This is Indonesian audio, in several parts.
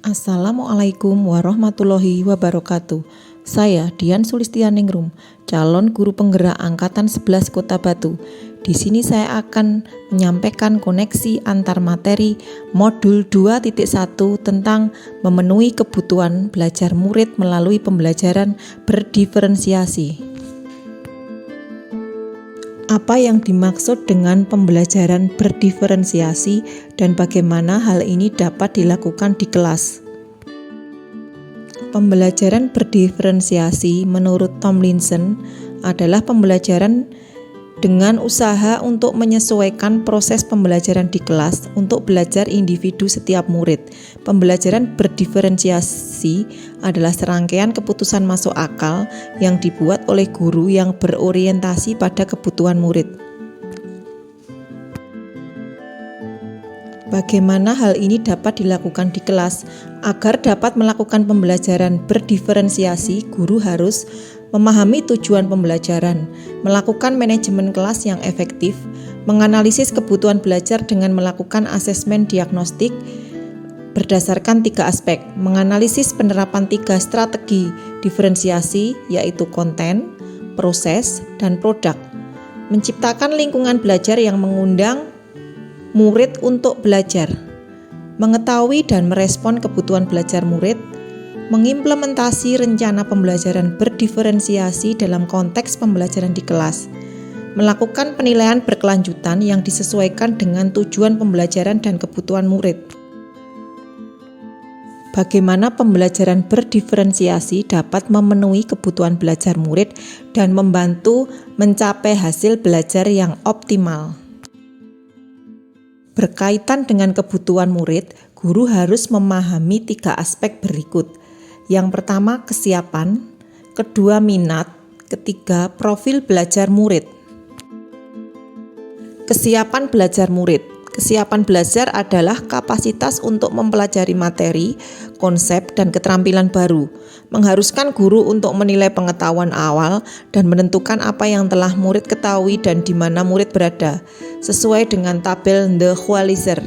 Assalamualaikum warahmatullahi wabarakatuh. Saya Dian Sulistianingrum, calon guru penggerak angkatan 11 Kota Batu. Di sini saya akan menyampaikan koneksi antar materi modul 2.1 tentang memenuhi kebutuhan belajar murid melalui pembelajaran berdiferensiasi. Apa yang dimaksud dengan pembelajaran berdiferensiasi dan bagaimana hal ini dapat dilakukan di kelas? Pembelajaran berdiferensiasi menurut Tomlinson adalah pembelajaran dengan usaha untuk menyesuaikan proses pembelajaran di kelas untuk belajar individu setiap murid. Pembelajaran berdiferensiasi adalah serangkaian keputusan masuk akal yang dibuat oleh guru yang berorientasi pada kebutuhan murid. Bagaimana hal ini dapat dilakukan di kelas? Agar dapat melakukan pembelajaran berdiferensiasi, guru harus memahami tujuan pembelajaran, melakukan manajemen kelas yang efektif, menganalisis kebutuhan belajar dengan melakukan asesmen diagnostik berdasarkan 3 aspek, menganalisis penerapan 3 strategi diferensiasi yaitu konten, proses, dan produk, menciptakan lingkungan belajar yang mengundang murid untuk belajar, mengetahui dan merespon kebutuhan belajar murid, mengimplementasi rencana pembelajaran berdiferensiasi dalam konteks pembelajaran di kelas, melakukan penilaian berkelanjutan yang disesuaikan dengan tujuan pembelajaran dan kebutuhan murid. Bagaimana pembelajaran berdiferensiasi dapat memenuhi kebutuhan belajar murid dan membantu mencapai hasil belajar yang optimal. Berkaitan dengan kebutuhan murid, guru harus memahami 3 aspek berikut. Yang pertama, kesiapan, kedua, minat, ketiga, profil belajar murid. Kesiapan belajar murid. Kesiapan belajar adalah kapasitas untuk mempelajari materi, konsep, dan keterampilan baru, mengharuskan guru untuk menilai pengetahuan awal dan menentukan apa yang telah murid ketahui dan di mana murid berada, sesuai dengan tabel The Waliser.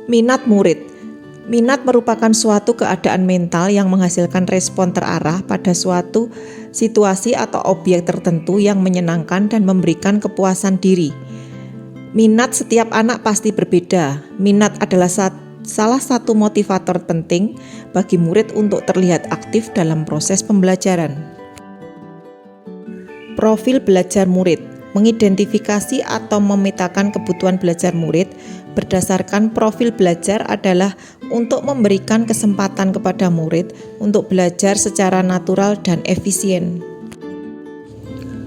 Minat murid. Minat merupakan suatu keadaan mental yang menghasilkan respon terarah pada suatu situasi atau objek tertentu yang menyenangkan dan memberikan kepuasan diri. Minat setiap anak pasti berbeda. Minat adalah salah satu motivator penting bagi murid untuk terlihat aktif dalam proses pembelajaran. Profil belajar murid. Mengidentifikasi atau memetakan kebutuhan belajar murid berdasarkan profil belajar adalah untuk memberikan kesempatan kepada murid untuk belajar secara natural dan efisien.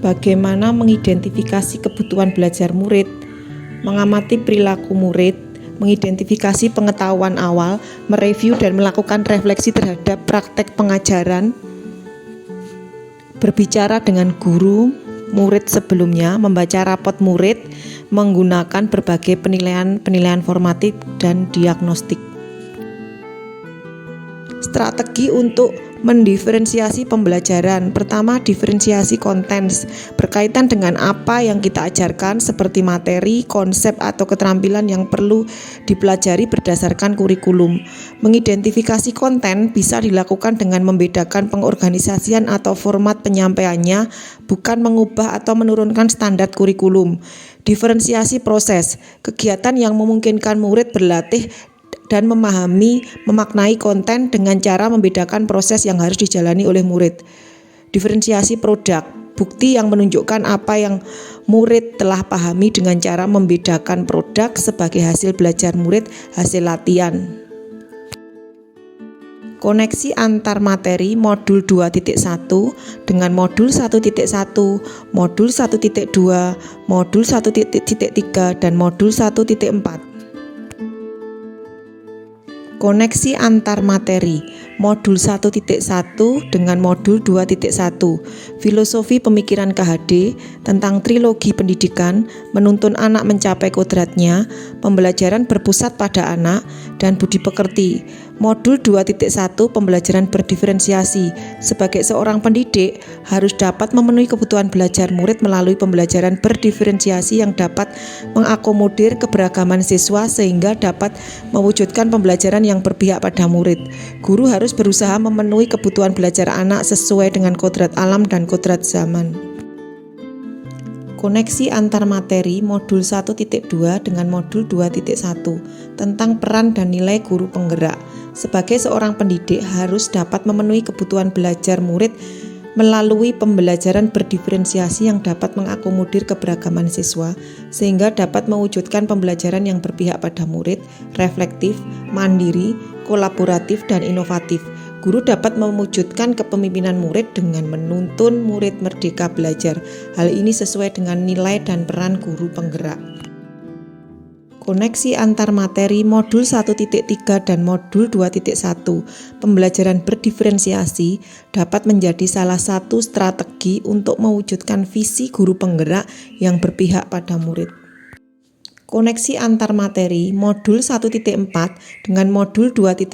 Bagaimana mengidentifikasi kebutuhan belajar murid? Mengamati perilaku murid, mengidentifikasi pengetahuan awal, mereview dan melakukan refleksi terhadap praktek pengajaran, berbicara dengan guru murid sebelumnya, membaca rapot murid, menggunakan berbagai penilaian formatif dan diagnostik. Strategi untuk mendiferensiasi pembelajaran. Pertama, diferensiasi konten berkaitan dengan apa yang kita ajarkan seperti materi, konsep, atau keterampilan yang perlu dipelajari berdasarkan kurikulum. Mengidentifikasi konten bisa dilakukan dengan membedakan pengorganisasian atau format penyampaiannya, bukan mengubah atau menurunkan standar kurikulum. Diferensiasi proses, kegiatan yang memungkinkan murid berlatih dan memaknai konten dengan cara membedakan proses yang harus dijalani oleh murid. Diferensiasi produk, bukti yang menunjukkan apa yang murid telah pahami dengan cara membedakan produk sebagai hasil belajar murid hasil latihan. Koneksi antar materi modul 2.1 dengan modul 1.1, modul 1.2, modul 1.3, dan modul 1.4. Koneksi antar materi. Modul 1.1 dengan Modul 2.1 Filosofi Pemikiran KHD tentang Trilogi Pendidikan, Menuntun Anak Mencapai Kodratnya, Pembelajaran Berpusat pada Anak, dan Budi Pekerti. Modul 2.1 Pembelajaran Berdiferensiasi. Sebagai seorang pendidik, harus dapat memenuhi kebutuhan belajar murid melalui pembelajaran berdiferensiasi yang dapat mengakomodir keberagaman siswa sehingga dapat mewujudkan pembelajaran yang berpihak pada murid. Guru harus berusaha memenuhi kebutuhan belajar anak sesuai dengan kodrat alam dan kodrat zaman. Koneksi antar materi Modul 1.2 dengan Modul 2.1 tentang peran dan nilai guru penggerak. Sebagai seorang pendidik harus dapat memenuhi kebutuhan belajar murid melalui pembelajaran berdiferensiasi yang dapat mengakomodir keberagaman siswa sehingga dapat mewujudkan pembelajaran yang berpihak pada murid, reflektif, mandiri, kolaboratif, dan inovatif. Guru dapat mewujudkan kepemimpinan murid dengan menuntun murid merdeka belajar. Hal ini sesuai dengan nilai dan peran guru penggerak. Koneksi antar materi Modul 1.3 dan Modul 2.1 Pembelajaran berdiferensiasi dapat menjadi salah satu strategi untuk mewujudkan visi guru penggerak yang berpihak pada murid. Koneksi antar materi Modul 1.4 dengan Modul 2.1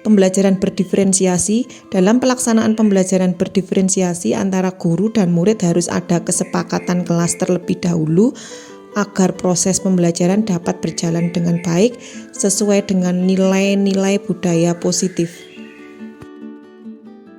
Pembelajaran berdiferensiasi. Dalam pelaksanaan pembelajaran berdiferensiasi antara guru dan murid harus ada kesepakatan kelas terlebih dahulu agar proses pembelajaran dapat berjalan dengan baik sesuai dengan nilai-nilai budaya positif.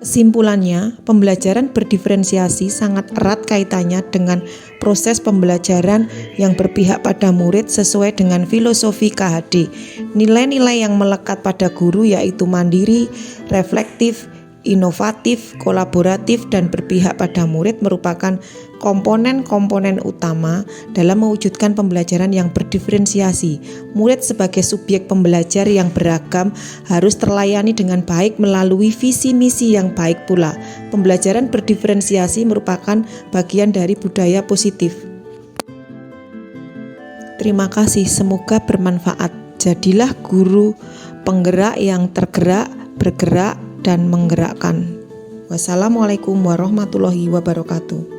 Kesimpulannya, pembelajaran berdiferensiasi sangat erat kaitannya dengan proses pembelajaran yang berpihak pada murid sesuai dengan filosofi KHD. Nilai-nilai yang melekat pada guru yaitu mandiri, reflektif, inovatif, kolaboratif, dan berpihak pada murid merupakan komponen-komponen utama dalam mewujudkan pembelajaran yang berdiferensiasi. Murid sebagai subjek pembelajar yang beragam harus terlayani dengan baik melalui visi misi yang baik pula. Pembelajaran berdiferensiasi merupakan bagian dari budaya positif. Terima kasih, semoga bermanfaat. Jadilah guru penggerak yang tergerak, bergerak, dan menggerakkan. Wassalamualaikum warahmatullahi wabarakatuh.